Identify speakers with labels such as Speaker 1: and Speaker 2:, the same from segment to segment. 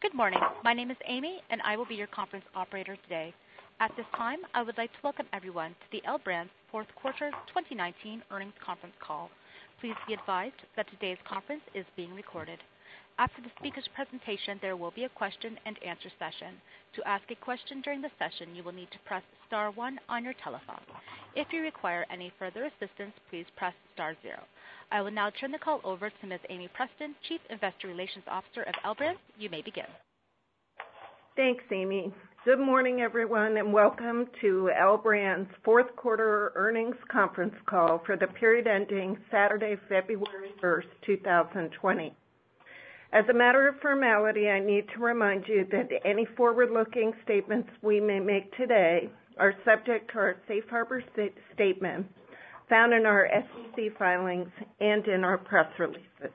Speaker 1: Good morning. My name is Amy, and I will be your conference operator today. At this time, I would like to welcome everyone to the L Brands fourth quarter 2019 earnings conference call. Please be advised that today's conference is being recorded. After the speaker's presentation, there will be a question and answer session. To ask a question during the session, you will need to press star one on your telephone. If you require any further assistance, please press star zero. I will now turn the call over to Ms. Amy Preston, Chief Investor Relations Officer of L Brands. You may begin.
Speaker 2: Thanks, Amy. Good morning, everyone, and welcome to L Brands' fourth quarter earnings conference call for the period ending Saturday, February 1st, 2020. As a matter of formality, I need to remind you that any forward-looking statements we may make today are subject to our safe harbor statement found in our SEC filings and in our press releases.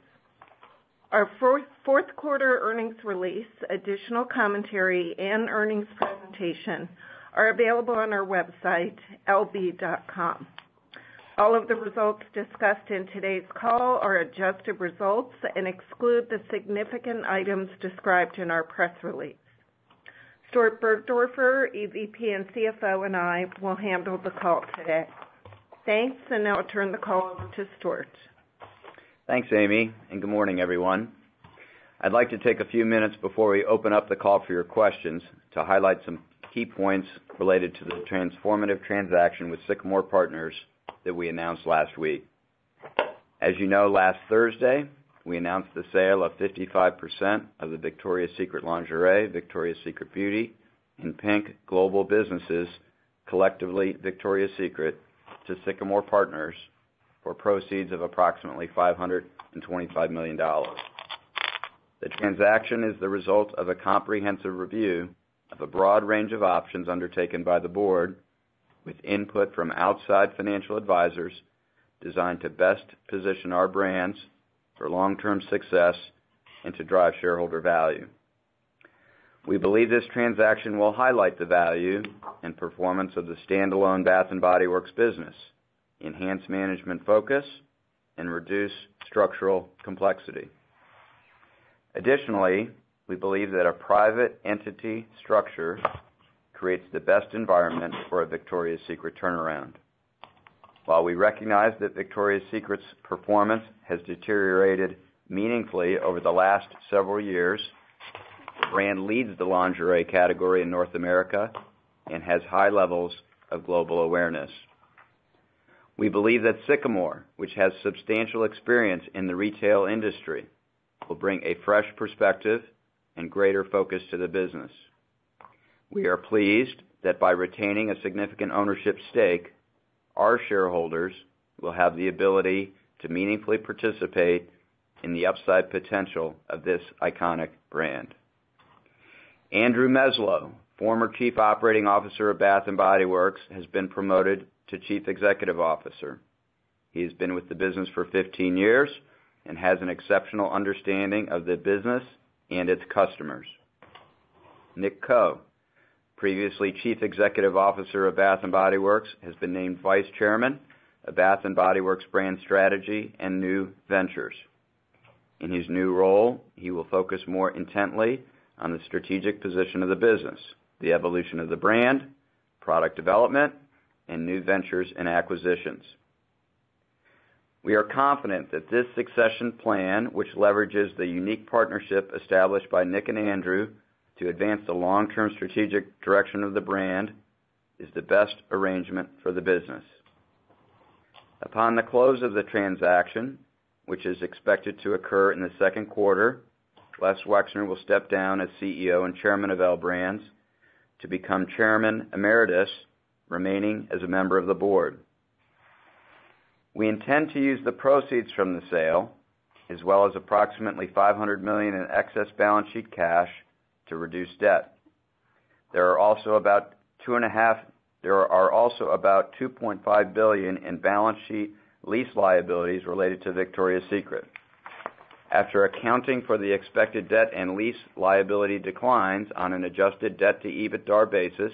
Speaker 2: Our fourth quarter earnings release, additional commentary, and earnings presentation are available on our website, lb.com. All of the results discussed in today's call are adjusted results and exclude the significant items described in our press release. Stuart Burgdoerfer, EVP and CFO, and I will handle the call today. Thanks, and now I'll turn the call over to Stuart.
Speaker 3: Thanks, Amy, and good morning, everyone. I'd like to take a few minutes before we open up the call for your questions to highlight some key points related to the transformative transaction with Sycamore Partners that we announced last week. As you know, last Thursday, we announced the sale of 55% of the Victoria's Secret Lingerie, Victoria's Secret Beauty, and PINK global businesses, collectively Victoria's Secret, to Sycamore Partners for proceeds of approximately $525 million. The transaction is the result of a comprehensive review of a broad range of options undertaken by the board with input from outside financial advisors designed to best position our brands for long-term success and to drive shareholder value. We believe this transaction will highlight the value and performance of the standalone Bath & Body Works business, enhance management focus, and reduce structural complexity. Additionally, we believe that a private entity structure creates the best environment for a Victoria's Secret turnaround. While we recognize that Victoria's Secret's performance has deteriorated meaningfully over the last several years, the brand leads the lingerie category in North America and has high levels of global awareness. We believe that Sycamore, which has substantial experience in the retail industry, will bring a fresh perspective and greater focus to the business. We are pleased that by retaining a significant ownership stake, our shareholders will have the ability to meaningfully participate in the upside potential of this iconic brand. Andrew Meslow, former Chief Operating Officer of Bath & Body Works, has been promoted to Chief Executive Officer. He has been with the business for 15 years and has an exceptional understanding of the business and its customers. Nick Coe, previously Chief Executive Officer of Bath & Body Works, has been named Vice Chairman of Bath & Body Works Brand Strategy and New Ventures. In his new role, he will focus more intently on the strategic position of the business, the evolution of the brand, product development, and new ventures and acquisitions. We are confident that this succession plan, which leverages the unique partnership established by Nick and Andrew to advance the long-term strategic direction of the brand, is the best arrangement for the business. Upon the close of the transaction, which is expected to occur in the second quarter, Les Wexner will step down as CEO and Chairman of L Brands to become Chairman Emeritus, remaining as a member of the board. We intend to use the proceeds from the sale, as well as approximately $500 million in excess balance sheet cash, to reduce debt. There are also about $2.5 billion in balance sheet lease liabilities related to Victoria's Secret. After accounting for the expected debt and lease liability declines on an adjusted debt to EBITDA basis,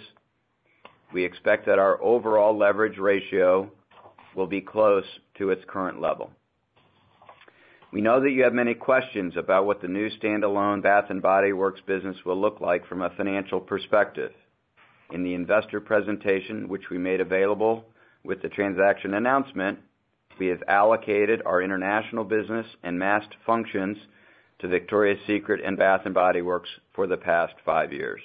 Speaker 3: we expect that our overall leverage ratio will be close to its current level. We know that you have many questions about what the new standalone Bath & Body Works business will look like from a financial perspective. In the investor presentation, which we made available with the transaction announcement, we have allocated our international business and massed functions to Victoria's Secret and Bath & Body Works for the past 5 years.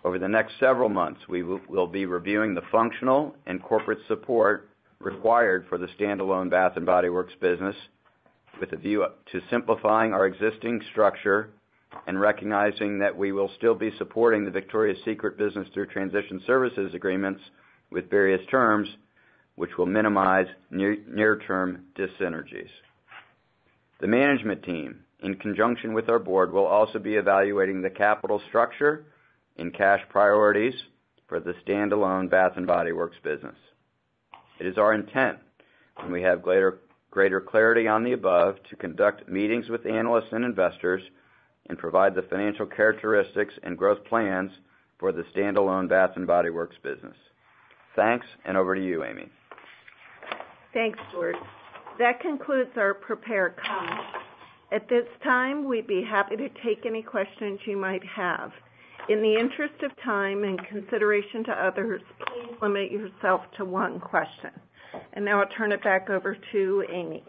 Speaker 3: Over the next several months, we will be reviewing the functional and corporate support required for the standalone Bath & Body Works business with a view to simplifying our existing structure and recognizing that we will still be supporting the Victoria's Secret business through transition services agreements with various terms, which will minimize near-term dyssynergies. The management team, in conjunction with our board, will also be evaluating the capital structure and cash priorities for the standalone Bath & Body Works business. It is our intent, when we have greater clarity on the above, to conduct meetings with analysts and investors and provide the financial characteristics and growth plans for the standalone Bath & Body Works business. Thanks, and over to you, Amy.
Speaker 2: Thanks, Stuart. That concludes our prepared comments. At this time, we'd be happy to take any questions you might have. In the interest of time and consideration to others, please limit yourself to one question. And now I'll turn it back over to Amy.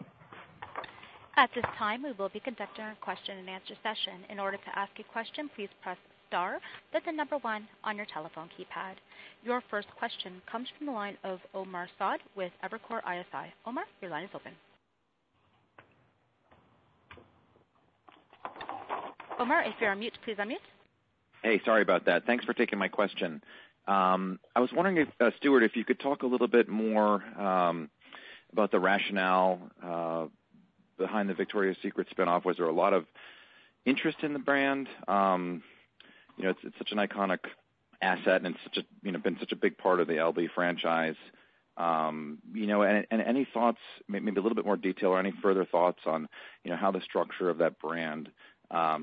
Speaker 1: At this time, we will be conducting a question and answer session. In order to ask a question, please press star, then the number 1 on your telephone keypad. Your first question comes from the line of Omar Saad with Evercore ISI. Omar, your line is open. Omar, if you're on mute, please unmute.
Speaker 4: Hey, sorry about that. Thanks for taking my question. I was wondering if, Stuart, if you could talk a little bit more about the rationale behind the Victoria's Secret spinoff. Was there a lot of interest in the brand? It's such an iconic asset, and it's been such a big part of the LB franchise. And any thoughts, maybe a little bit more detail or any further thoughts on, how the structure of that brand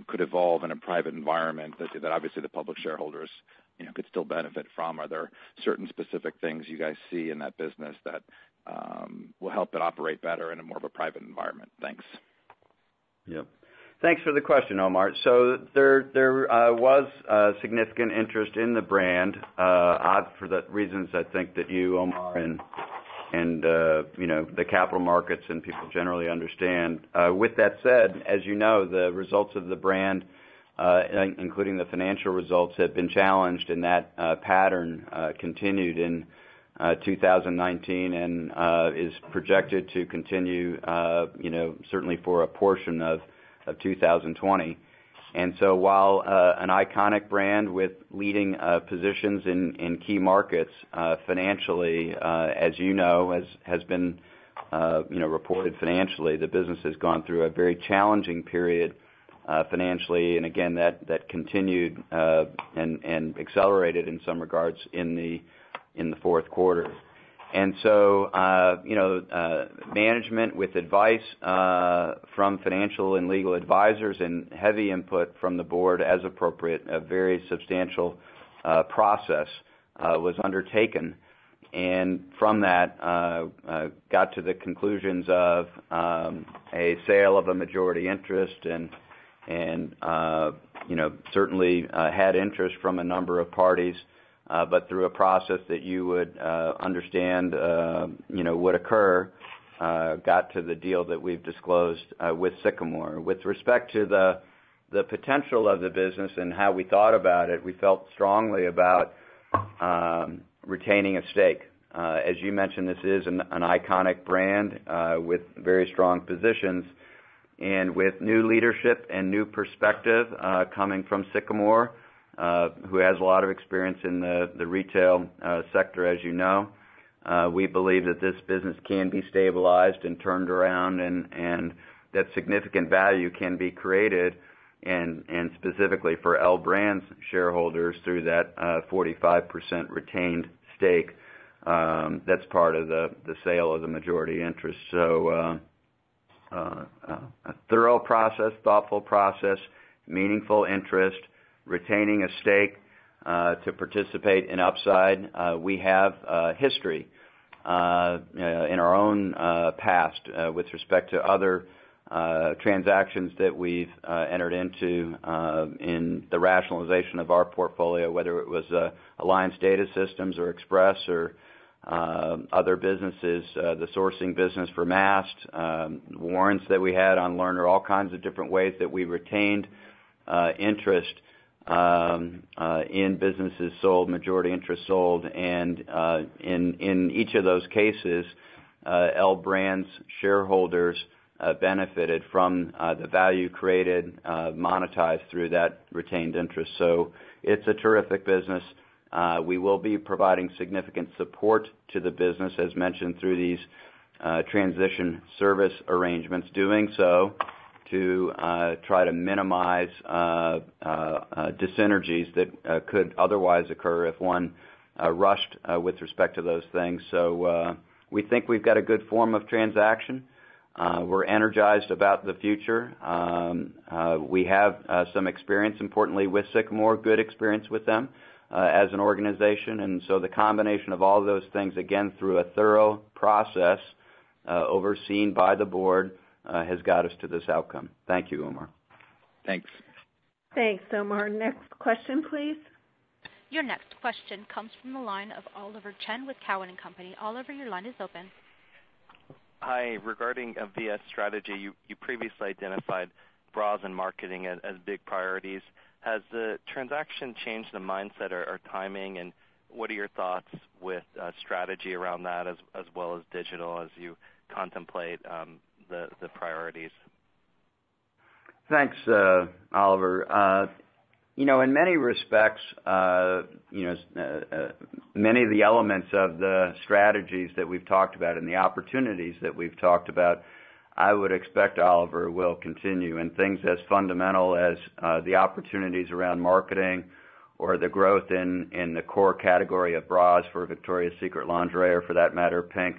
Speaker 4: could evolve in a private environment that obviously the public shareholders, could still benefit from? Are there certain specific things you guys see in that business that will help it operate better in a more of a private environment? Thanks.
Speaker 3: Yep. Thanks for the question, Omar. So there was significant interest in the brand, for the reasons I think that you, Omar, and the capital markets and people generally understand. With that said, as you know, the results of the brand, including the financial results, have been challenged, and that pattern continued in 2019 and is projected to continue, certainly for a portion of 2020. And so while an iconic brand with leading positions in key markets, financially, as you know, has been reported financially, the business has gone through a very challenging period financially, and again that continued and accelerated in some regards in the fourth quarter. And so, management, with advice from financial and legal advisors and heavy input from the board as appropriate, a very substantial process was undertaken. And from that, got to the conclusions of a sale of a majority interest and certainly had interest from a number of parties. But through a process that you would understand, would occur, got to the deal that we've disclosed with Sycamore. With respect to the potential of the business and how we thought about it, we felt strongly about retaining a stake. As you mentioned, this is an iconic brand with very strong positions, and with new leadership and new perspective coming from Sycamore, who has a lot of experience in the retail sector, as you know. We believe that this business can be stabilized and turned around, and that significant value can be created, and specifically for L Brands shareholders through that 45% retained stake. That's part of the sale of the majority interest. So a thorough process, thoughtful process, meaningful interest, retaining a stake to participate in upside. We have history in our own past with respect to other transactions that we've entered into in the rationalization of our portfolio, whether it was Alliance Data Systems or Express or other businesses, the sourcing business for Mast, warrants that we had on Lerner, all kinds of different ways that we retained interest in businesses sold, majority interest sold, and in each of those cases, L Brands shareholders benefited from the value created, monetized through that retained interest. So it's a terrific business. We will be providing significant support to the business, as mentioned, through these transition service arrangements, doing so to try to minimize dyssynergies that could otherwise occur if one rushed with respect to those things. So we think we've got a good form of transaction. We're energized about the future. We have some experience, importantly, with Sycamore, good experience with them as an organization. And so the combination of all of those things, again, through a thorough process overseen by the board, has got us to this outcome. Thank you, Omar.
Speaker 4: Thanks.
Speaker 2: Thanks, Omar. Next question, please.
Speaker 1: Your next question comes from the line of Oliver Chen with Cowen and Company. Oliver, your line is open.
Speaker 5: Hi. Regarding a VS strategy, you previously identified bras and marketing as big priorities. Has the transaction changed the mindset or timing, and what are your thoughts with strategy around that as well as digital as you contemplate the priorities?
Speaker 3: Thanks, Oliver. In many respects, many of the elements of the strategies that we've talked about and the opportunities that we've talked about, I would expect, Oliver, will continue. And things as fundamental as the opportunities around marketing or the growth in the core category of bras for Victoria's Secret lingerie, or for that matter, PINK,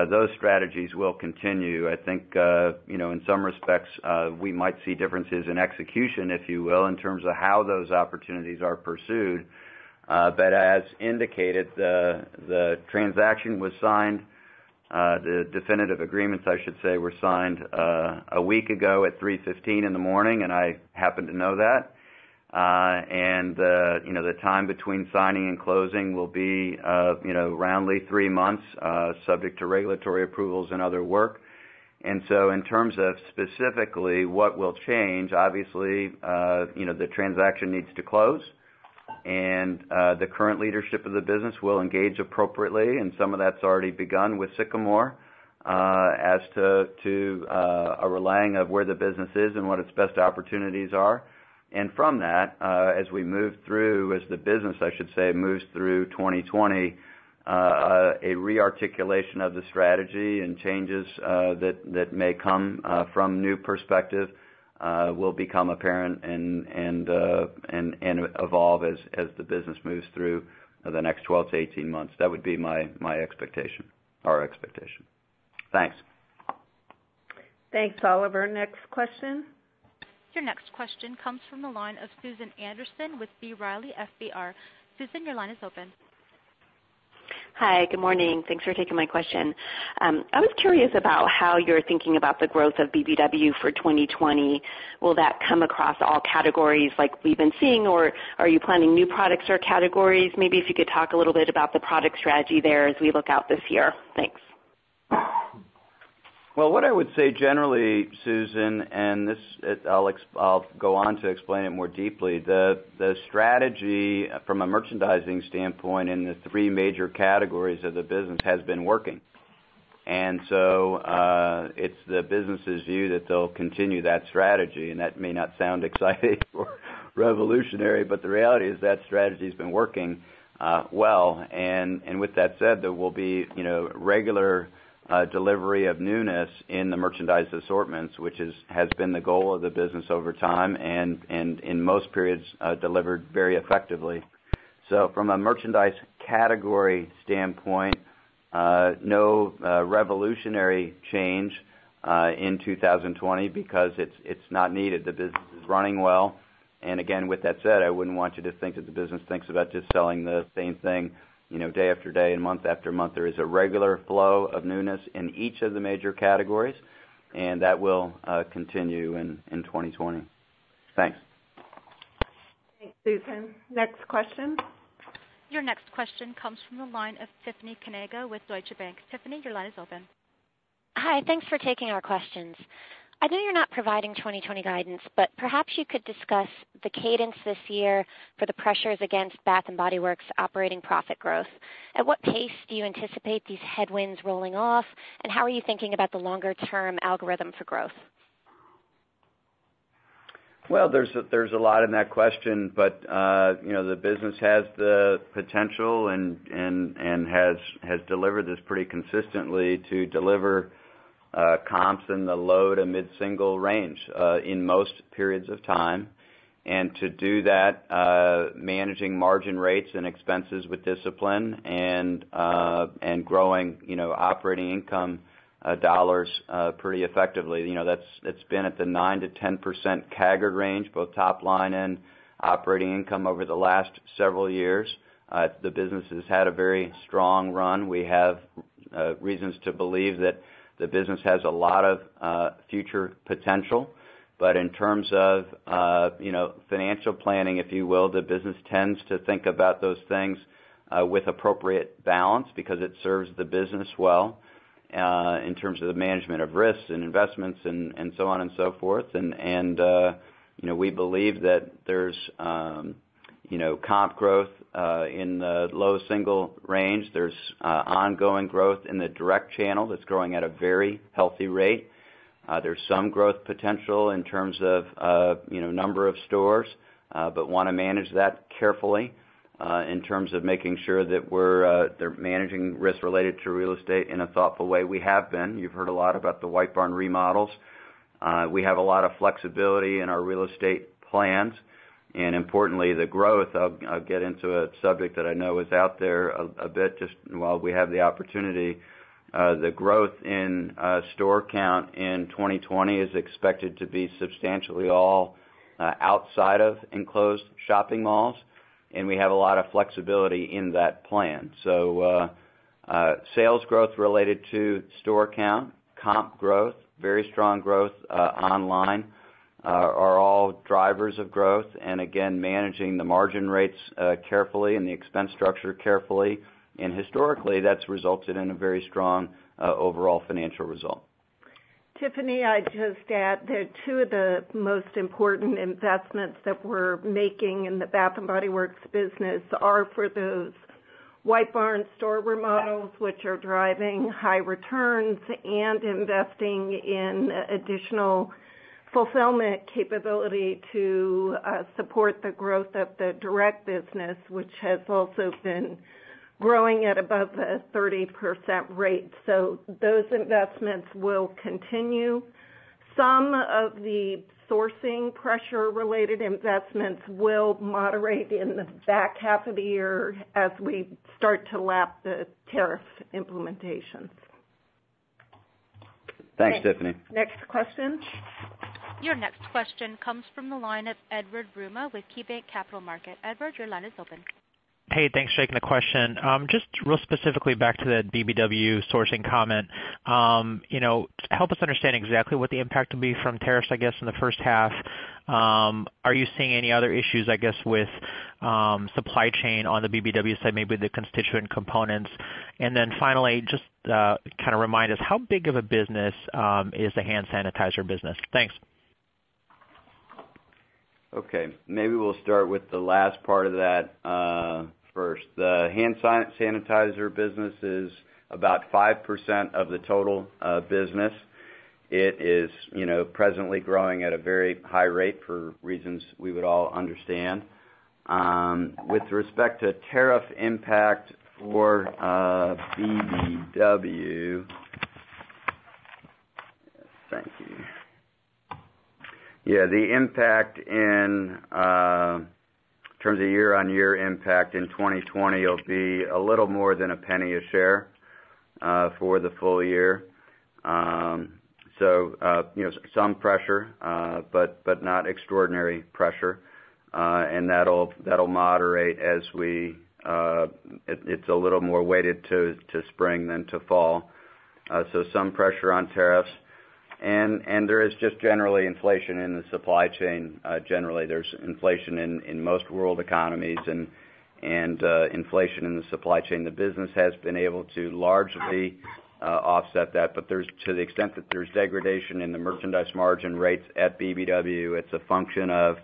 Speaker 3: those strategies will continue. I think, in some respects, we might see differences in execution, if you will, in terms of how those opportunities are pursued. But as indicated, the transaction was signed, the definitive agreements, I should say, were signed a week ago at 3:15 in the morning, and I happen to know that. The time between signing and closing will be, roundly 3 months, subject to regulatory approvals and other work. And so in terms of specifically what will change, obviously, the transaction needs to close, and the current leadership of the business will engage appropriately, and some of that's already begun with Sycamore as to a relaying of where the business is and what its best opportunities are. And from that, as we move through, as the business, I should say, moves through 2020, a rearticulation of the strategy and changes that may come from new perspective will become apparent and evolve as the business moves through the next 12 to 18 months. That would be my expectation, our expectation. Thanks.
Speaker 2: Thanks, Oliver. Next question.
Speaker 1: Your next question comes from the line of Susan Anderson with B. Riley FBR. Susan, your line is open.
Speaker 6: Hi, good morning. Thanks for taking my question. I was curious about how you're thinking about the growth of BBW for 2020. Will that come across all categories like we've been seeing, or are you planning new products or categories? Maybe if you could talk a little bit about the product strategy there as we look out this year. Thanks.
Speaker 3: Well, what I would say generally, Susan, and I'll go on to explain it more deeply, the strategy from a merchandising standpoint in the 3 major categories of the business has been working. And so it's the business's view that they'll continue that strategy, and that may not sound exciting or revolutionary, but the reality is that strategy has been working well. And with that said, there will be regular delivery of newness in the merchandise assortments, which has been the goal of the business over time, and in most periods delivered very effectively. So from a merchandise category standpoint, no revolutionary change in 2020 because it's not needed. The business is running well. And again, with that said, I wouldn't want you to think that the business thinks about just selling the same thing day after day and month after month. There is a regular flow of newness in each of the major categories. and that will continue in 2020. Thanks.
Speaker 2: Thanks, Susan. Next question.
Speaker 1: Your next question comes from the line of Tiffany Kanaga with Deutsche Bank. Tiffany, your line is open.
Speaker 7: Hi, thanks for taking our questions. I know you're not providing 2020 guidance, but perhaps you could discuss the cadence this year for the pressures against Bath & Body Works operating profit growth. At what pace do you anticipate these headwinds rolling off, and how are you thinking about the longer-term algorithm for growth?
Speaker 3: Well, there's a lot in that question, but the business has the potential and has delivered this pretty consistently to deliver comps in the low to mid-single range in most periods of time, and to do that managing margin rates and expenses with discipline and growing operating income dollars pretty effectively. That's been at the 9 to 10% CAGR range, both top line and operating income over the last several years. The business has had a very strong run. We have reasons to believe that the business has a lot of future potential, but in terms of financial planning, if you will, the business tends to think about those things with appropriate balance because it serves the business well in terms of the management of risks and investments and so on and so forth. And we believe that there's comp growth in the low single range. There's ongoing growth in the direct channel that's growing at a very healthy rate. There's some growth potential in terms of number of stores, but want to manage that carefully in terms of making sure that they're managing risk related to real estate in a thoughtful way. We have been. You've heard a lot about the White Barn remodels. We have a lot of flexibility in our real estate plans. And importantly, the growth, I'll get into a subject that I know is out there a bit just while we have the opportunity. The growth in store count in 2020 is expected to be substantially all outside of enclosed shopping malls, and we have a lot of flexibility in that plan. So sales growth related to store count, comp growth, very strong growth online, are all drivers of growth, and again, managing the margin rates carefully and the expense structure carefully. And historically, that's resulted in a very strong overall financial result.
Speaker 2: Tiffany, I'd just add that two of the most important investments that we're making in the Bath & Body Works business are for those White Barn store remodels, which are driving high returns, and investing in additional fulfillment capability to support the growth of the direct business, which has also been growing at above a 30% rate. So those investments will continue. Some of the sourcing pressure-related investments will moderate in the back half of the year as we start to lap the tariff implementations.
Speaker 3: Thanks, Tiffany.
Speaker 2: Next question.
Speaker 1: Your next question comes from the line of Edward Yruma with KeyBanc Capital Markets. Edward, your line is open.
Speaker 8: Hey, thanks for taking the question. Just real specifically back to the BBW sourcing comment. Help us understand exactly what the impact will be from tariffs, I guess, in the first half. Are you seeing any other issues, I guess, with supply chain on the BBW side, maybe the constituent components? And then finally, just kind of remind us, how big of a business is the hand sanitizer business? Thanks.
Speaker 3: Okay, maybe we'll start with the last part of that first. The hand sanitizer business is about 5% of the total business. It is, presently growing at a very high rate for reasons we would all understand. With respect to tariff impact for BBW, thank you. Yeah, the impact in terms of year-on-year impact in 2020 will be a little more than $0.01 a share for the full year. So, some pressure, but not extraordinary pressure, and that'll moderate as it's a little more weighted to spring than to fall. So some pressure on tariffs. and there is just generally inflation in the supply chain. Generally, there's inflation in most world economies, and inflation in the supply chain. The business has been able to largely offset that, but to the extent that there's degradation in the merchandise margin rates at BBW, it's a function of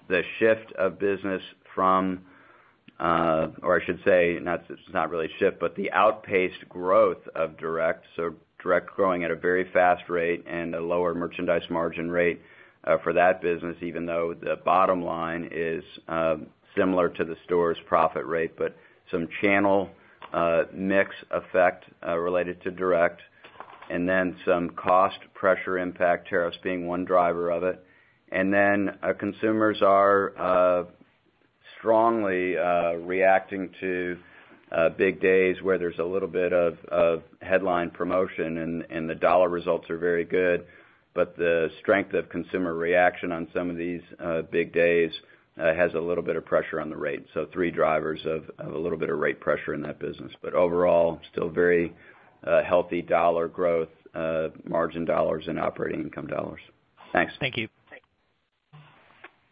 Speaker 3: the shift of business from, or I should say, it's not really shift, but the outpaced growth of direct. So direct growing at a very fast rate and a lower merchandise margin rate for that business, even though the bottom line is similar to the store's profit rate, but some channel mix effect related to direct, and then some cost pressure impact, tariffs being one driver of it. And then consumers are strongly reacting to big days where there's a little bit of headline promotion, and the dollar results are very good, but the strength of consumer reaction on some of these big days has a little bit of pressure on the rate. So three drivers of a little bit of rate pressure in that business. But overall, still very healthy dollar growth, margin dollars, and operating income dollars. Thanks.
Speaker 8: Thank you.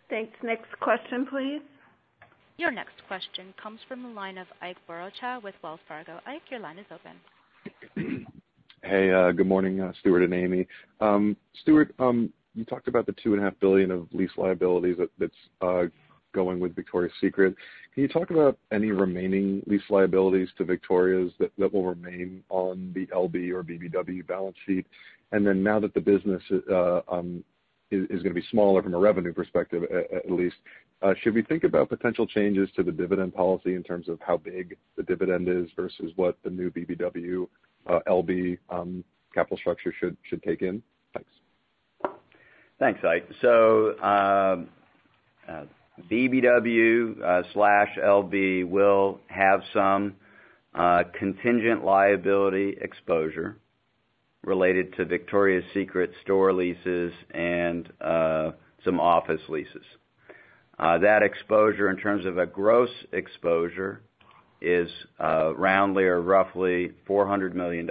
Speaker 2: Thanks. Next question, please.
Speaker 1: Your next question comes from the line of Ike Boruchow with Wells Fargo. Ike, your line is open.
Speaker 9: Hey, good morning, Stuart and Amy. Stuart, you talked about the $2.5 billion of lease liabilities that's going with Victoria's Secret. Can you talk about any remaining lease liabilities to Victoria's that will remain on the LB or BBW balance sheet? And then now that the business is going to be smaller from a revenue perspective, at least, should we think about potential changes to the dividend policy in terms of how big the dividend is versus what the new BBW LB capital structure should take in? Thanks.
Speaker 3: Thanks, Ike. So BBW/LB will have some contingent liability exposure related to Victoria's Secret store leases and some office leases. That exposure, in terms of a gross exposure, is roundly or roughly $400 million.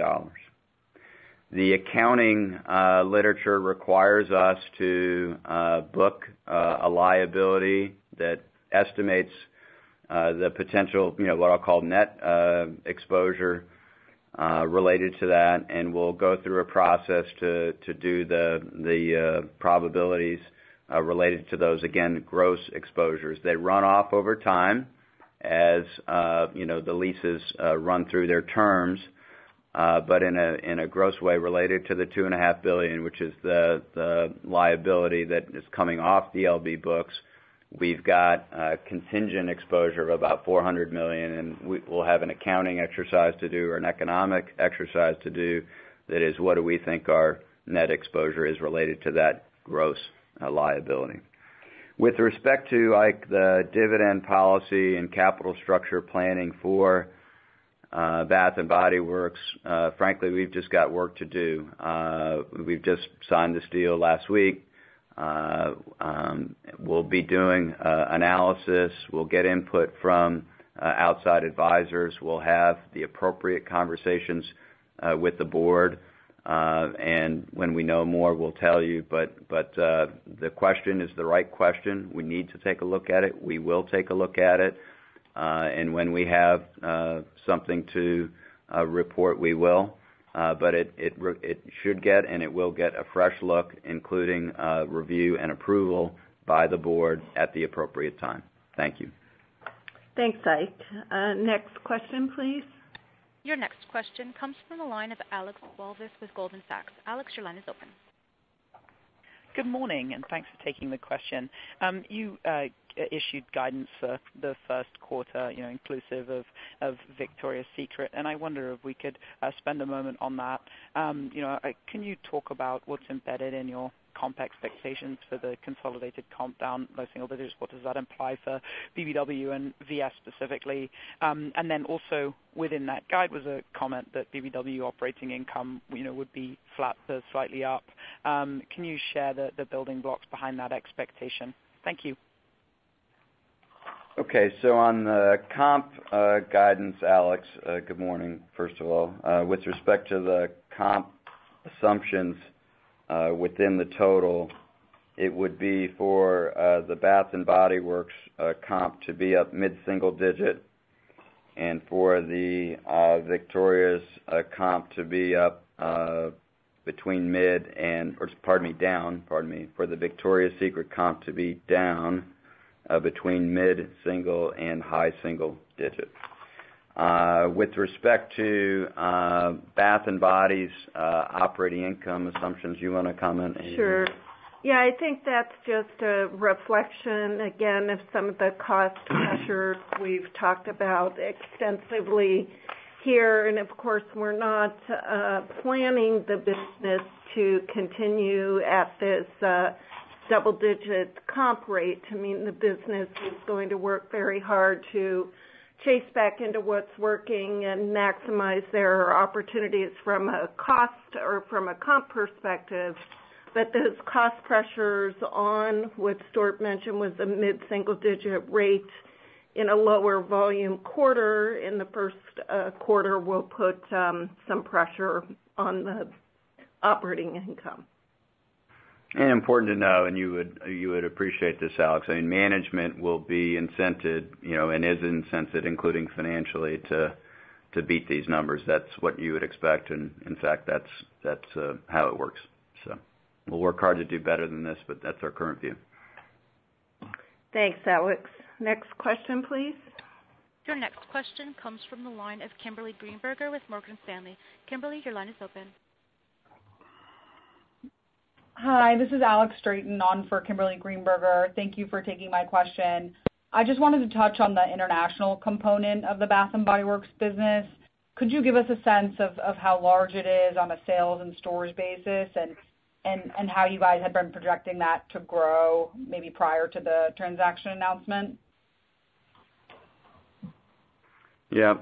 Speaker 3: The accounting literature requires us to book a liability that estimates the potential, what I'll call net exposure related to that, and we'll go through a process to do the probabilities related to those, again, gross exposures. They run off over time as the leases run through their terms, but in a gross way related to the $2.5 billion, which is the liability that is coming off the LB books. We've got a contingent exposure of about $400 million, and we'll have an accounting exercise to do or an economic exercise to do. That is, what do we think our net exposure is related to that gross liability. With respect to the dividend policy and capital structure planning for Bath and Body Works, frankly, we've just got work to do. We've just signed this deal last week. We'll be doing analysis. We'll get input from outside advisors. We'll have the appropriate conversations with the board, and when we know more, we'll tell you. But the question is the right question. We need to take a look at it. We will take a look at it, and when we have something to report, we will. But it should get and it will get a fresh look, including review and approval by the board at the appropriate time. Thank you.
Speaker 2: Thanks, Ike. Next question, please.
Speaker 1: Your next question comes from the line of Alex Walvis with Goldman Sachs. Alex, your line is open.
Speaker 10: Good morning, and thanks for taking the question. You issued guidance for the first quarter, inclusive of Victoria's Secret, and I wonder if we could spend a moment on that. Can you talk about what's embedded in your comp expectations for the consolidated comp down low single digits? What does that imply for BBW and VS specifically? And then also within that guide was a comment that BBW operating income would be flat to slightly up. Can you share the building blocks behind that expectation? Thank you.
Speaker 3: Okay, so on the comp guidance, Alex, good morning, first of all. With respect to the comp assumptions within the total, it would be for the Bath & Body Works comp to be up mid-single digit, and for the Victoria's comp to be up between down, for the Victoria's Secret comp to be down between mid-single and high single digit. With respect to Bath & Body's operating income assumptions, you want to comment?
Speaker 2: Sure. Yeah, I think that's just a reflection, again, of some of the cost pressures we've talked about extensively here. And, of course, we're not planning the business to continue at this double-digit comp rate. I mean, the business is going to work very hard to chase back into what's working and maximize their opportunities from a cost or from a comp perspective. But those cost pressures on what Stuart mentioned was a mid-single-digit rate in a lower volume quarter. In the first quarter, will put some pressure on the operating income.
Speaker 3: And important to know, and you would appreciate this, Alex. I mean, management will be incented, and is incented, including financially, to beat these numbers. That's what you would expect, and in fact, that's how it works. So we'll work hard to do better than this, but that's our current view.
Speaker 2: Thanks, Alex. Next question, please.
Speaker 1: Your next question comes from the line of Kimberly Greenberger with Morgan Stanley. Kimberly, your line is open.
Speaker 11: Hi, this is Alex Strayton on for Kimberly Greenberger. Thank you for taking my question. I just wanted to touch on the international component of the Bath & Body Works business. Could you give us a sense of how large it is on a sales and stores basis, and how you guys had been projecting that to grow maybe prior to the transaction announcement?
Speaker 3: Yeah.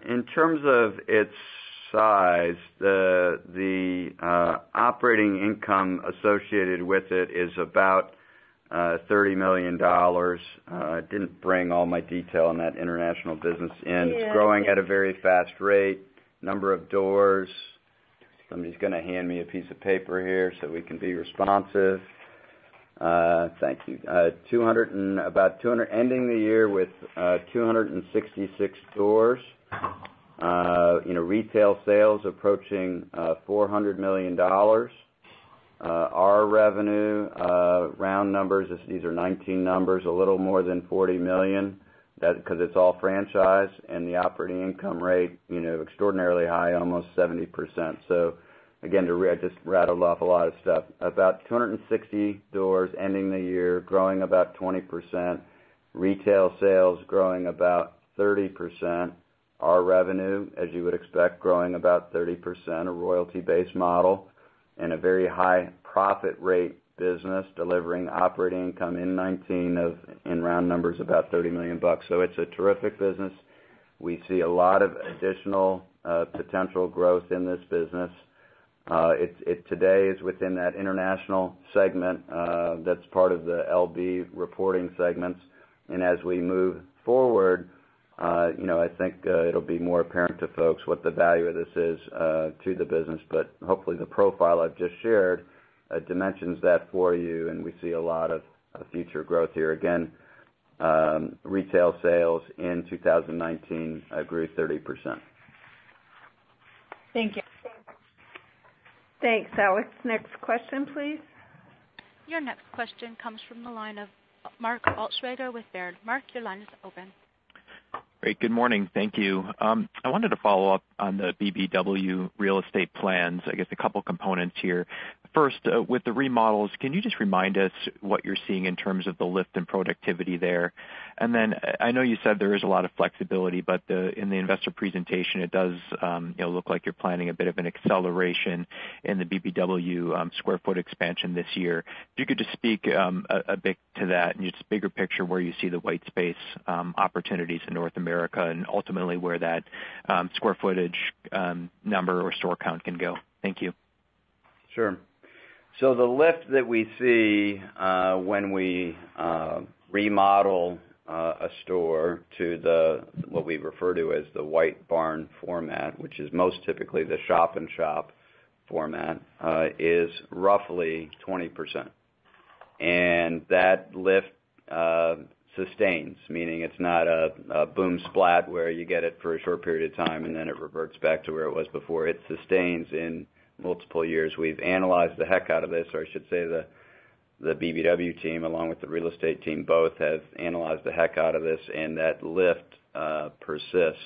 Speaker 3: In terms of its size, the operating income associated with it is about $30 million. Didn't bring all my detail on that international business in.
Speaker 2: Yeah.
Speaker 3: It's growing at a very fast rate. Number of doors. Somebody's going to hand me a piece of paper here so we can be responsive. Thank you. Ending the year with 266 stores. Retail sales approaching $400 million. Our revenue, round numbers, these are 19 numbers, a little more than $40 million. That because it's all franchise, and the operating income rate, extraordinarily high, almost 70%. So, again, I just rattled off a lot of stuff. About 260 doors ending the year, growing about 20%. Retail sales growing about 30%. Our revenue, as you would expect, growing about 30%, a royalty-based model, and a very high profit rate business, delivering operating income in 19 in round numbers, about $30 million. So it's a terrific business. We see a lot of additional potential growth in this business. It today is within that international segment that's part of the LB reporting segments. And as we move forward, I think it'll be more apparent to folks what the value of this is to the business. But hopefully the profile I've just shared dimensions that for you, and we see a lot of future growth here. Again, retail sales in 2019 grew 30%.
Speaker 11: Thank you.
Speaker 2: Thanks, Alex. Next question, please.
Speaker 1: Your next question comes from the line of Mark Altschwager with Baird. Mark, your line is open.
Speaker 4: Great. Good morning. Thank you. I wanted to follow up on the BBW real estate plans. I guess a couple components here. First, with the remodels, can you just remind us what you're seeing in terms of the lift and productivity there? And then I know you said there is a lot of flexibility, but in the investor presentation, it does look like you're planning a bit of an acceleration in the BBW square foot expansion this year. If you could just speak a bit to that, and just bigger picture where you see the white space opportunities in North America, and ultimately where that square footage number or store count can go. Thank you.
Speaker 3: Sure. So the lift that we see when we remodel a store to what we refer to as the White Barn format, which is most typically the shop and shop, format is roughly 20%. And that lift sustains, meaning it's not a boom splat where you get it for a short period of time and then it reverts back to where it was before. It sustains in multiple years. We've analyzed the heck out of this, or I should say the BBW team along with the real estate team both have analyzed the heck out of this, and that lift persists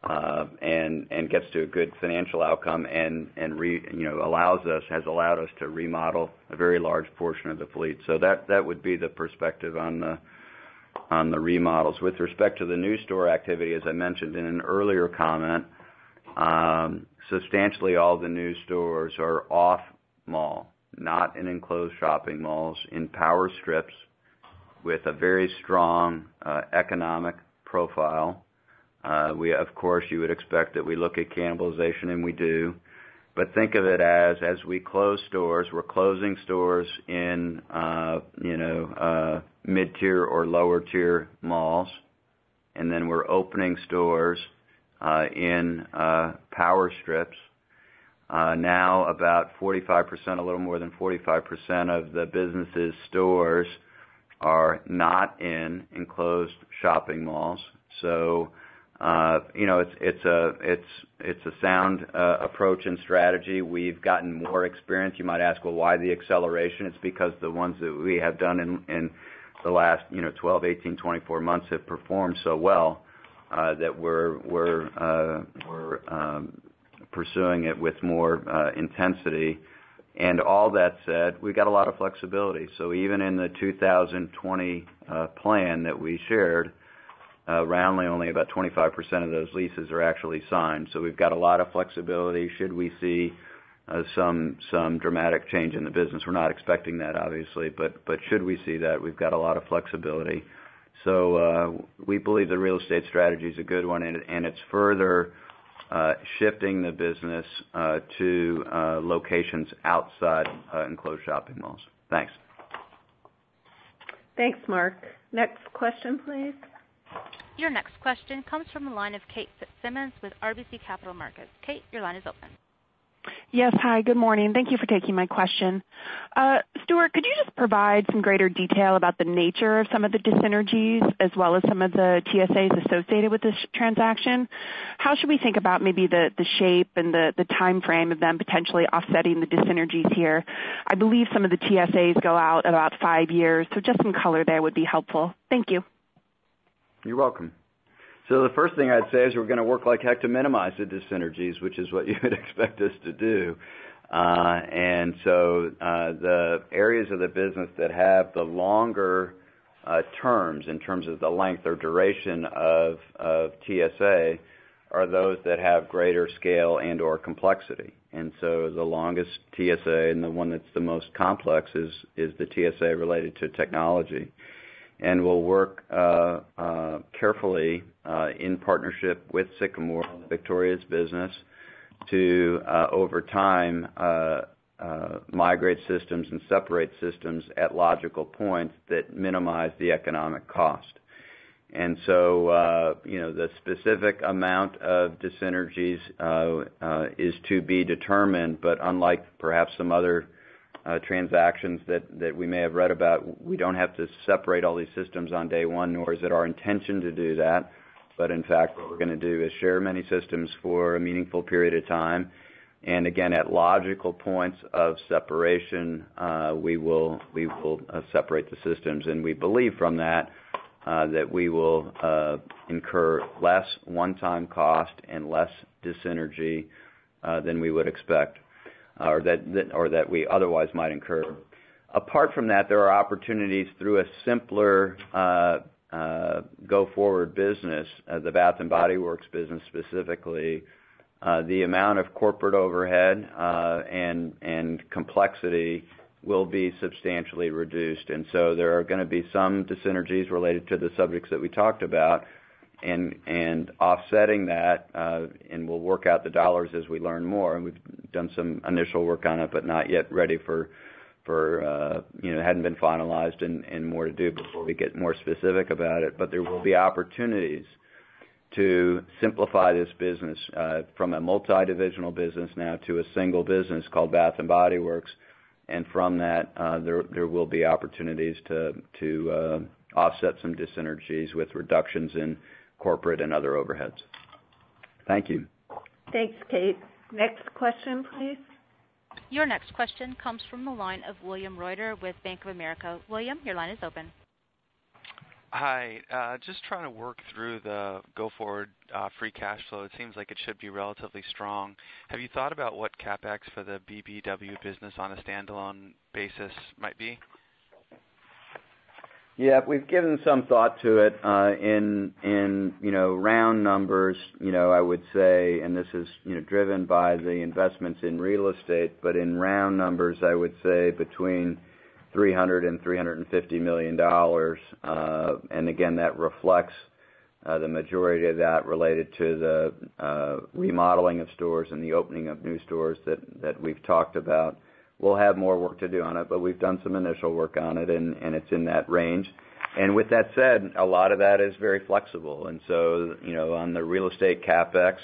Speaker 3: and gets to a good financial outcome and has allowed us to remodel a very large portion of the fleet. So that would be the perspective on the remodels. With respect to the new store activity, as I mentioned in an earlier comment, substantially all the new stores are off mall, not in enclosed shopping malls, in power strips with a very strong economic profile. Of course, you would expect that we look at cannibalization, and we do. But think of it as we close stores, we're closing stores in, mid-tier or lower-tier malls, and then we're opening stores in power strips. Now about 45%, a little more than 45% of the business's stores are not in enclosed shopping malls. So, it's a sound approach and strategy. We've gotten more experience. You might ask, well, why the acceleration? It's because the ones that we have done in the last 12, 18, 24 months have performed so well that we're pursuing it with more intensity. And all that said, we've got a lot of flexibility. So even in the 2020 plan that we shared, roundly only about 25% of those leases are actually signed. So we've got a lot of flexibility should we see some dramatic change in the business. We're not expecting that, obviously, but should we see that, we've got a lot of flexibility. So we believe the real estate strategy is a good one, and it's further shifting the business to locations outside enclosed shopping malls. Thanks.
Speaker 2: Thanks, Mark. Next question, please.
Speaker 1: Your next question comes from the line of Kate Fitzsimmons with RBC Capital Markets. Kate, your line is open.
Speaker 12: Yes, hi, good morning. Thank you for taking my question. Stuart, could you just provide some greater detail about the nature of some of the dyssynergies as well as some of the TSAs associated with this transaction? How should we think about maybe the shape and the time frame of them potentially offsetting the dyssynergies here? I believe some of the TSAs go out about 5 years, so just some color there would be helpful. Thank you.
Speaker 3: You're welcome. So the first thing I'd say is we're going to work like heck to minimize the dyssynergies, which is what you would expect us to do. And so the areas of the business that have the longer terms in terms of the length or duration of TSA are those that have greater scale and or complexity. And so the longest TSA and the one that's the most complex is the TSA related to technology. And we'll work carefully in partnership with Sycamore, Victoria's business, to over time migrate systems and separate systems at logical points that minimize the economic cost. And so, the specific amount of dyssynergies is to be determined, but unlike perhaps some other transactions that we may have read about, we don't have to separate all these systems on day one, nor is it our intention to do that. But in fact, what we're going to do is share many systems for a meaningful period of time. And again, at logical points of separation, we will separate the systems. And we believe from that that we will incur less one-time cost and less dyssynergy than we would expect. Or that we otherwise might incur. Apart from that, there are opportunities through a simpler go-forward business, the Bath & Body Works business specifically. The amount of corporate overhead and complexity will be substantially reduced. And so there are going to be some dyssynergies related to the subjects that we talked about, and offsetting that, and we'll work out the dollars as we learn more. And we've done some initial work on it, but not yet ready for hadn't been finalized and more to do before we get more specific about it. But there will be opportunities to simplify this business from a multi-divisional business now to a single business called Bath & Body Works. And from that, there will be opportunities to offset some dyssynergies with reductions in corporate and other overheads. Thank you.
Speaker 2: Thanks, Kate. Next question, please.
Speaker 1: Your next question comes from the line of William Reuter with Bank of America. William, your line is open.
Speaker 13: Hi. Just trying to work through the go-forward free cash flow. It seems like it should be relatively strong. Have you thought about what CapEx for the BBW business on a standalone basis might be?
Speaker 3: Yeah, we've given some thought to it. In round numbers, I would say, and this is driven by the investments in real estate, but in round numbers, I would say between $300 and $350 million. And again, that reflects the majority of that related to the remodeling of stores and the opening of new stores that we've talked about. We'll have more work to do on it, but we've done some initial work on it, and it's in that range. And with that said, a lot of that is very flexible. And so, on the real estate CapEx,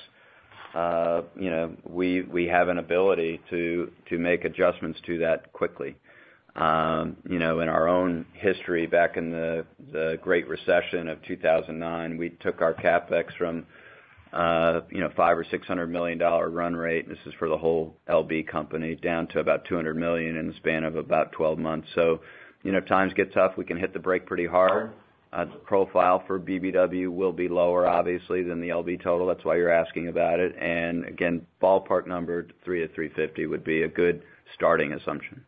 Speaker 3: we have an ability to make adjustments to that quickly. In our own history, back in the Great Recession of 2009, we took our CapEx from $500 or $600 million run rate. This is for the whole LB company, down to about $200 million in the span of about 12 months. So, times get tough. We can hit the brake pretty hard. The profile for BBW will be lower, obviously, than the LB total. That's why you're asking about it. And again, ballpark number 3 to 350 would be a good starting assumption.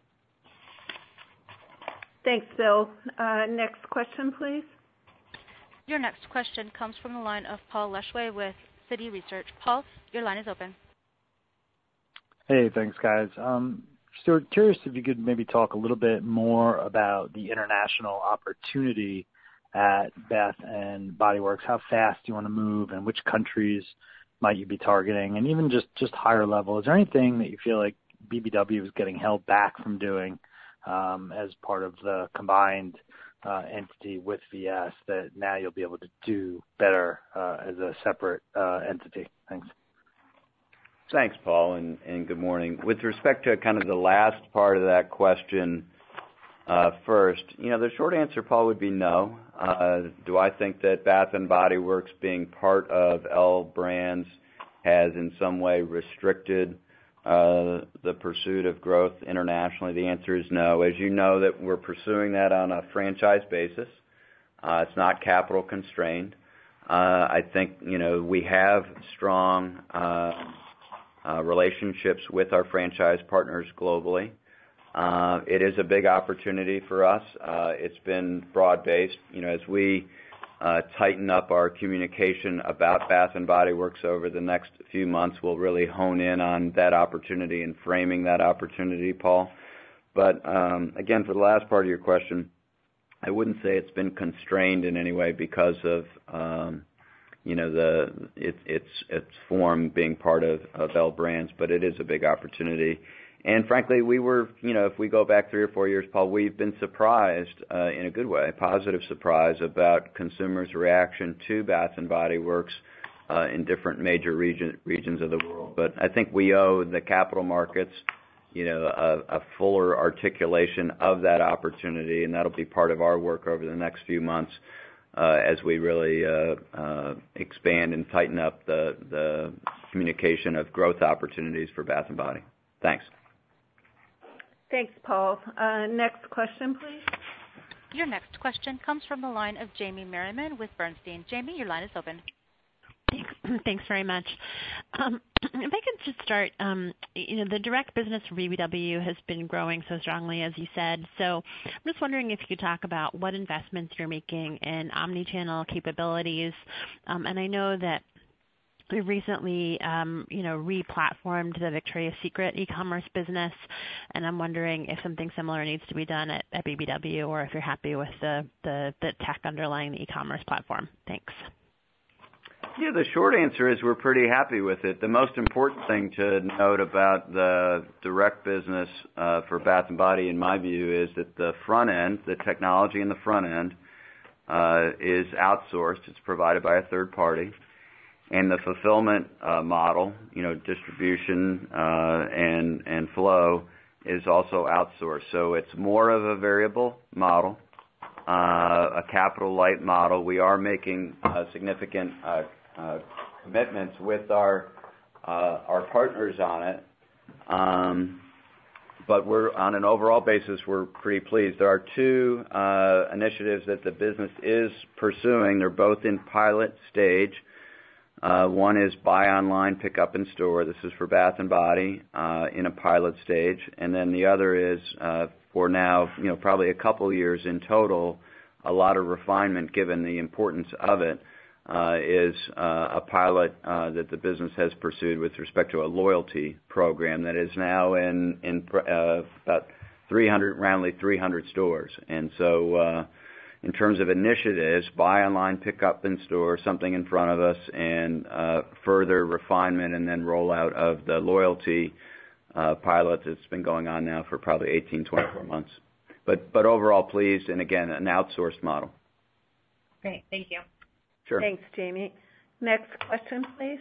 Speaker 2: Thanks, Bill. Next question, please.
Speaker 1: Your next question comes from the line of Paul Lejuez with Citi Research. Paul, your line is open.
Speaker 14: Hey, thanks, guys. Stuart, curious if you could maybe talk a little bit more about the international opportunity at Bath & Body Works. How fast do you want to move, and which countries might you be targeting? And even just higher level, is there anything that you feel like BBW is getting held back from doing as part of the combined entity with VS that now you'll be able to do better as a separate entity? Thanks.
Speaker 3: Thanks, Paul, and good morning. With respect to kind of the last part of that question first, the short answer, Paul, would be no. Do I think that Bath & Body Works being part of L Brands has in some way restricted the pursuit of growth internationally? The answer is no. As you know, that we're pursuing that on a franchise basis. It's not capital constrained. I think, we have strong relationships with our franchise partners globally. It is a big opportunity for us. It's been broad-based. As we tighten up our communication about Bath & Body Works over the next few months, we'll really hone in on that opportunity and framing that opportunity, Paul. But again, for the last part of your question, I wouldn't say it's been constrained in any way because of its form being part of L Brands, but it is a big opportunity. And frankly, we were, if we go back 3 or 4 years, Paul, we've been surprised in a good way, positive surprise about consumers' reaction to Bath & Body Works in different major regions of the world. But I think we owe the capital markets, a fuller articulation of that opportunity, and that'll be part of our work over the next few months as we really expand and tighten up the communication of growth opportunities for Bath & Body. Thanks.
Speaker 2: Thanks, Paul. Next question, please.
Speaker 1: Your next question comes from the line of Jamie Merriman with Bernstein. Jamie, your line is open.
Speaker 15: Thanks very much. If I could just start, the direct business for BBW has been growing so strongly, as you said. So I'm just wondering if you could talk about what investments you're making in omni-channel capabilities. And I know that we recently, re-platformed the Victoria's Secret e-commerce business, and I'm wondering if something similar needs to be done at BBW, or if you're happy with the tech underlying the e-commerce platform. Thanks.
Speaker 3: Yeah, the short answer is we're pretty happy with it. The most important thing to note about the direct business for Bath & Body, in my view, is that the front end, the technology in the front end, is outsourced. It's provided by a third party. and the fulfillment model, distribution and flow, is also outsourced. So it's more of a variable model, a capital light model. We are making significant commitments with our partners on it. But we're on an overall basis, we're pretty pleased. There are two initiatives that the business is pursuing. They're both in pilot stage. One is buy online, pick up in store. This is for Bath and Body in a pilot stage, and then the other is for now, probably a couple years in total. A lot of refinement, given the importance of it, is a pilot that the business has pursued with respect to a loyalty program that is now in about roundly 300 stores. And so in terms of initiatives, buy online, pick up in store, something in front of us, and further refinement and then rollout of the loyalty pilot that's been going on now for probably 18, 24 months. But overall pleased, and again, an outsourced model.
Speaker 16: Great, thank you.
Speaker 3: Sure.
Speaker 2: Thanks, Jamie. Next question, please.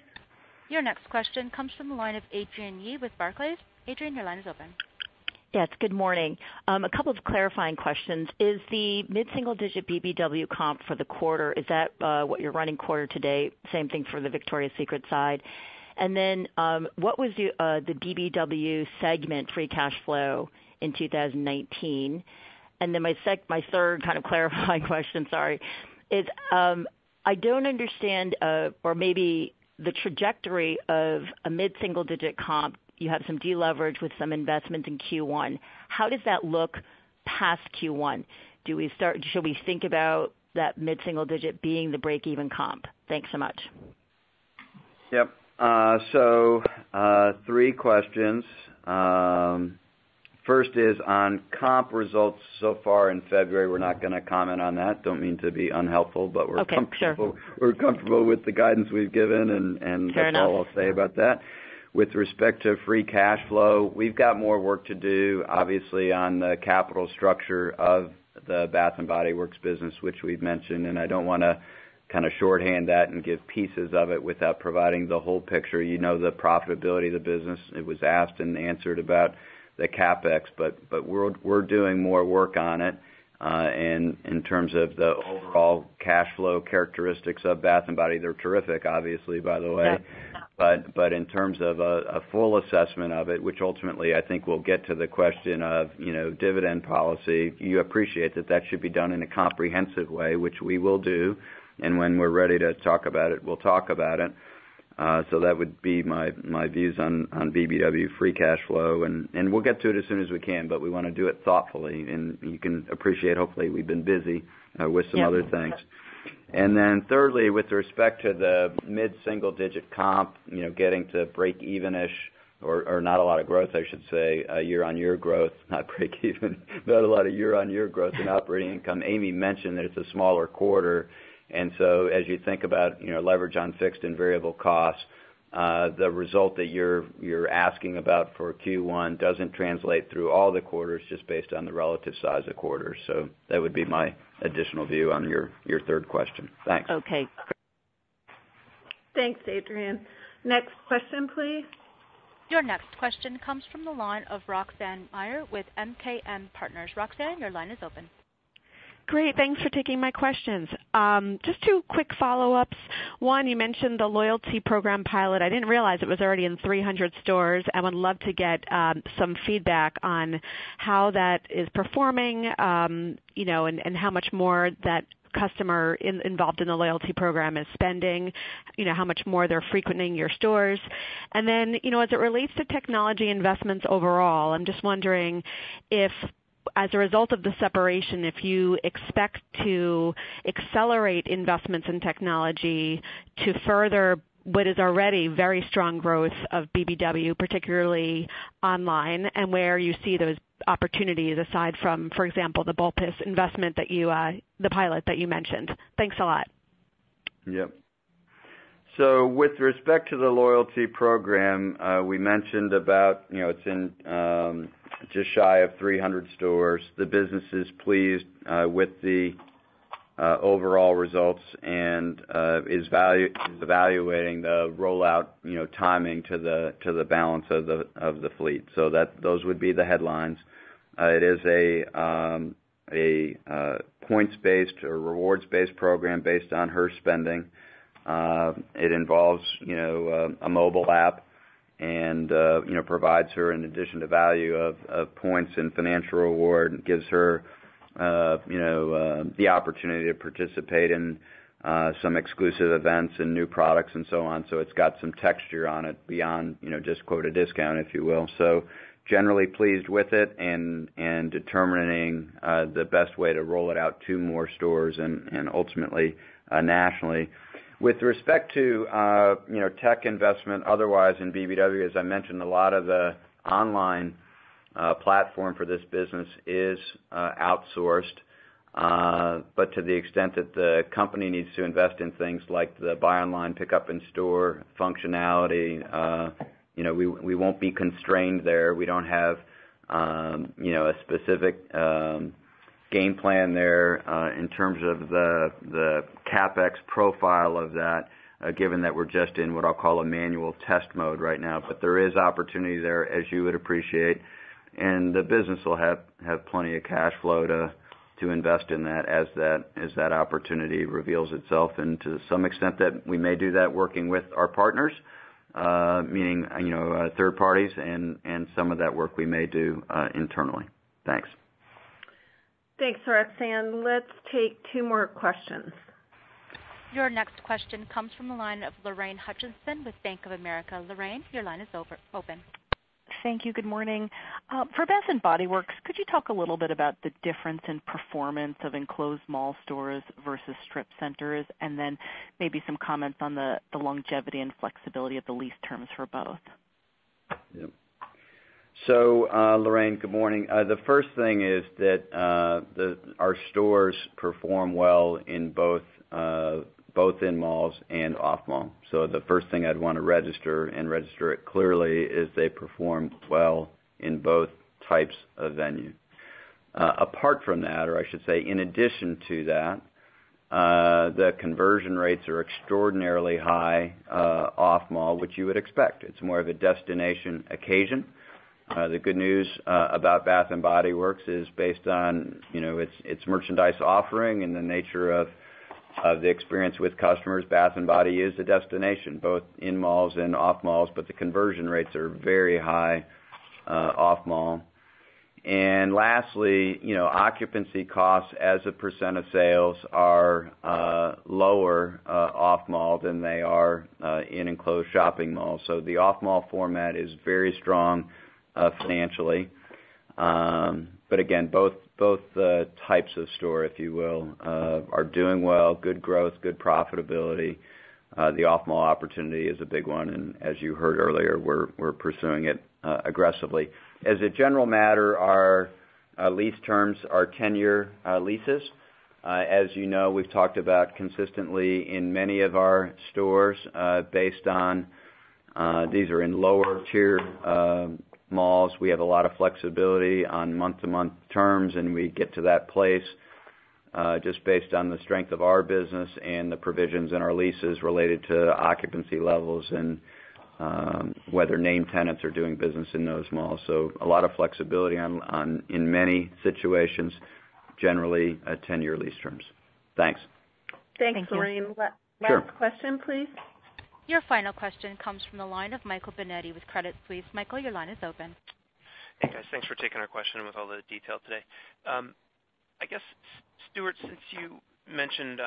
Speaker 1: Your next question comes from the line of Adrienne Yih with Barclays. Adrienne, your line is open.
Speaker 17: Yes, good morning. A couple of clarifying questions. Is the mid-single-digit BBW comp for the quarter, is that what you're running quarter to date? Same thing for the Victoria's Secret side. And then what was the BBW segment free cash flow in 2019? And then my third kind of clarifying question, is I don't understand, or maybe the trajectory of a mid-single-digit comp. You have some deleverage with some investment in Q1. How does that look past Q1? Should we think about that mid-single-digit being the break-even comp? Thanks so much.
Speaker 3: Yep. So three questions. First is on comp results so far in February. We're not going to comment on that. Don't mean to be unhelpful, but we're comfortable. Sure. We're comfortable with the guidance we've given, and that's all I'll say about that. With respect to free cash flow, we've got more work to do, obviously, on the capital structure of the Bath and Body Works business, which we've mentioned, and I don't want to kind of shorthand that and give pieces of it without providing the whole picture. The profitability of the business. It was asked and answered about the CapEx, but we're doing more work on it, and in terms of the overall cash flow characteristics of Bath and Body, they're terrific, obviously, by the way. Yeah. But in terms of a full assessment of it, which ultimately I think we'll get to the question of dividend policy, you appreciate that should be done in a comprehensive way, which we will do, and when we're ready to talk about it, we'll talk about it. So that would be my views on BBW free cash flow, and we'll get to it as soon as we can, but we want to do it thoughtfully, and you can appreciate, hopefully, we've been busy with some other things. And then thirdly, with respect to the mid-single-digit comp, getting to break-even-ish, or not a lot of growth, I should say, year-on-year growth, not break-even, not a lot of year-on-year growth in operating income. Amy mentioned that it's a smaller quarter, and so as you think about leverage on fixed and variable costs, the result that you're asking about for Q1 doesn't translate through all the quarters just based on the relative size of quarters. So that would be my additional view on your third question. Thanks.
Speaker 17: Okay.
Speaker 2: Thanks, Adrienne. Next question, please.
Speaker 1: Your next question comes from the line of Roxanne Meyer with MKM Partners. Roxanne, your line is open.
Speaker 12: Great. Thanks for taking my questions. Just two quick follow-ups. One, you mentioned the loyalty program pilot. I didn't realize it was already in 300 stores. I would love to get some feedback on how that is performing, and how much more that customer involved in the loyalty program is spending, how much more they're frequenting your stores. And then, as it relates to technology investments overall, I'm just wondering if, as a result of the separation, if you expect to accelerate investments in technology to further what is already very strong growth of BBW, particularly online, and where you see those opportunities aside from, for example, the BOPIS investment that the pilot that you mentioned. Thanks a lot.
Speaker 3: Yep. So with respect to the loyalty program, we mentioned about, it's in just shy of 300 stores. The business is pleased with the overall results and is evaluating the rollout, timing to the balance of the fleet. So those would be the headlines. It is a points-based or rewards-based program based on her spending. It involves, a mobile app and, provides her, in addition to value of points and financial reward, gives her, the opportunity to participate in some exclusive events and new products and so on. So it's got some texture on it beyond, just quote a discount, if you will. So generally pleased with it and determining the best way to roll it out to more stores and ultimately nationally. With respect to tech investment otherwise in BBW, as I mentioned, a lot of the online platform for this business is outsourced, but to the extent that the company needs to invest in things like the buy online, pick up in store functionality, we won't be constrained there. We don't have a specific game plan there in terms of the CapEx profile of that, given that we're just in what I'll call a manual test mode right now. But there is opportunity there, as you would appreciate, and the business will have plenty of cash flow to invest in that as that opportunity reveals itself, and to some extent that we may do that working with our partners, meaning third parties, and some of that work we may do internally. Thanks.
Speaker 2: Thanks, Roxanne. Let's take two more questions.
Speaker 1: Your next question comes from the line of Lorraine Hutchinson with Bank of America. Lorraine, your line is open.
Speaker 18: Thank you. Good morning. For Bath & Body Works, could you talk a little bit about the difference in performance of enclosed mall stores versus strip centers, and then maybe some comments on the longevity and flexibility of the lease terms for both?
Speaker 3: Yep. So, Lorraine, good morning. The first thing is that our stores perform well in both in malls and off mall. So the first thing I'd want to register it clearly is they perform well in both types of venue. Apart from that, or I should say in addition to that, the conversion rates are extraordinarily high off mall, which you would expect. It's more of a destination occasion. The good news about Bath & Body Works is based on its merchandise offering and the nature of the experience with customers. Bath & Body is a destination, both in malls and off malls, but the conversion rates are very high off mall. And lastly, occupancy costs as a % of sales are lower off mall than they are in enclosed shopping malls. So the off mall format is very strong financially. But again, both types of store, if you will, are doing well, good growth, good profitability. The off-mall opportunity is a big one, and as you heard earlier, we're pursuing it aggressively. As a general matter, our lease terms are 10-year leases. As you know, we've talked about consistently in many of our stores based on these are in lower tier malls. We have a lot of flexibility on month-to-month terms, and we get to that place just based on the strength of our business and the provisions in our leases related to occupancy levels and whether named tenants are doing business in those malls. So a lot of flexibility on in many situations, generally 10-year lease terms. Thanks.
Speaker 2: Thanks, Lorraine. Last question, please.
Speaker 1: Your final question comes from the line of Michael Binetti with Credit Suisse. Michael, your line is open.
Speaker 19: Hey, guys. Thanks for taking our question with all the detail today. I guess, Stuart, since you mentioned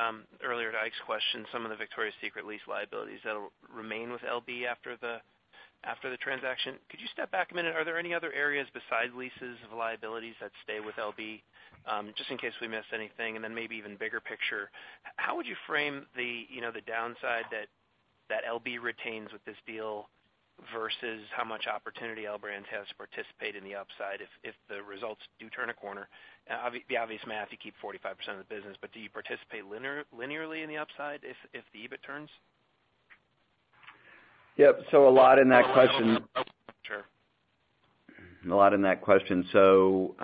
Speaker 19: earlier to Ike's question some of the Victoria's Secret lease liabilities that will remain with LB after the transaction, could you step back a minute? Are there any other areas besides leases of liabilities that stay with LB, just in case we missed anything? And then maybe even bigger picture, how would you frame the downside that LB retains with this deal versus how much opportunity L Brands has to participate in the upside if the results do turn a corner? The obvious math, you keep 45% of the business, but do you participate linearly in the upside if the EBIT turns?
Speaker 3: Yep, so a lot in that question.
Speaker 19: Sure.
Speaker 3: A lot in that question. So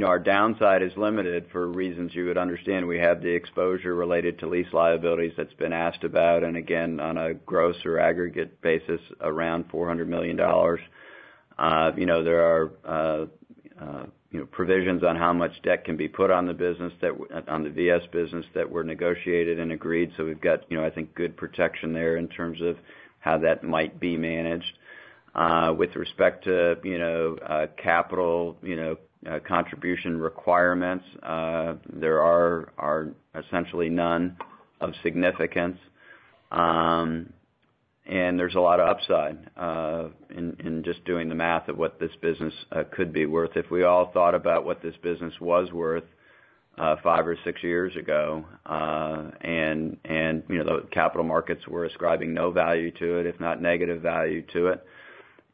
Speaker 3: our downside is limited for reasons you would understand. We have the exposure related to lease liabilities that's been asked about, and again, on a gross or aggregate basis, around $400 million. There are provisions on how much debt can be put on the business, on the VS business, that were negotiated and agreed. So we've got, I think, good protection there in terms of how that might be managed. With respect to capital contribution requirements, there are essentially none of significance, and there's a lot of upside in just doing the math of what this business could be worth. If we all thought about what this business was worth 5 or 6 years ago, and the capital markets were ascribing no value to it, if not negative value to it.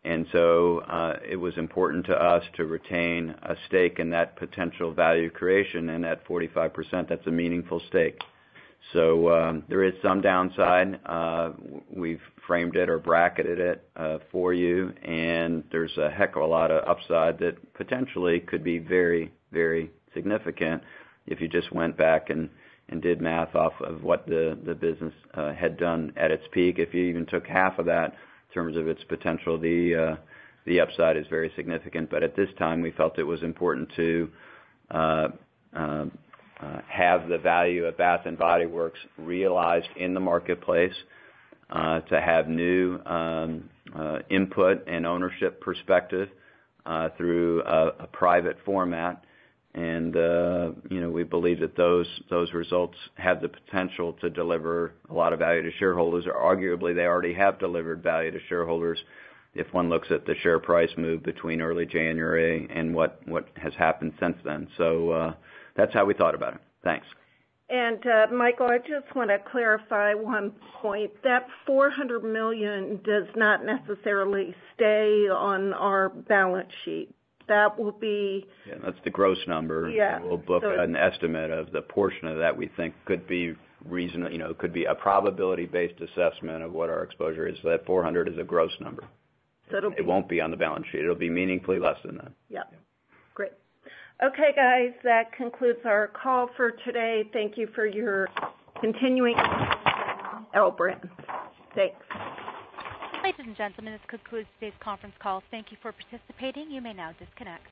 Speaker 3: And so it was important to us to retain a stake in that potential value creation, and at 45%, that's a meaningful stake. So there is some downside. We've framed it or bracketed it for you, and there's a heck of a lot of upside that potentially could be very, very significant if you just went back and did math off of what the business had done at its peak. If you even took half of that in terms of its potential, the upside is very significant. But at this time, we felt it was important to have the value of Bath & Body Works realized in the marketplace, to have new input and ownership perspective through a private format. And we believe that those results have the potential to deliver a lot of value to shareholders, or arguably they already have delivered value to shareholders if one looks at the share price move between early January and what has happened since then. So that's how we thought about it. Thanks.
Speaker 2: And Michael, I just want to clarify one point. That $400 million does not necessarily stay on our balance sheet. That will be...
Speaker 3: Yeah, that's the gross number.
Speaker 2: Yeah.
Speaker 3: We'll book an estimate of the portion of that we think could be reasonable, could be a probability-based assessment of what our exposure is. So that 400 is a gross number. So it won't be on the balance sheet. It'll be meaningfully less than that.
Speaker 2: Yeah. Great. Okay, guys, that concludes our call for today. Thank you for your continuing L Brands. Thanks.
Speaker 1: Ladies and gentlemen, this concludes today's conference call. Thank you for participating. You may now disconnect.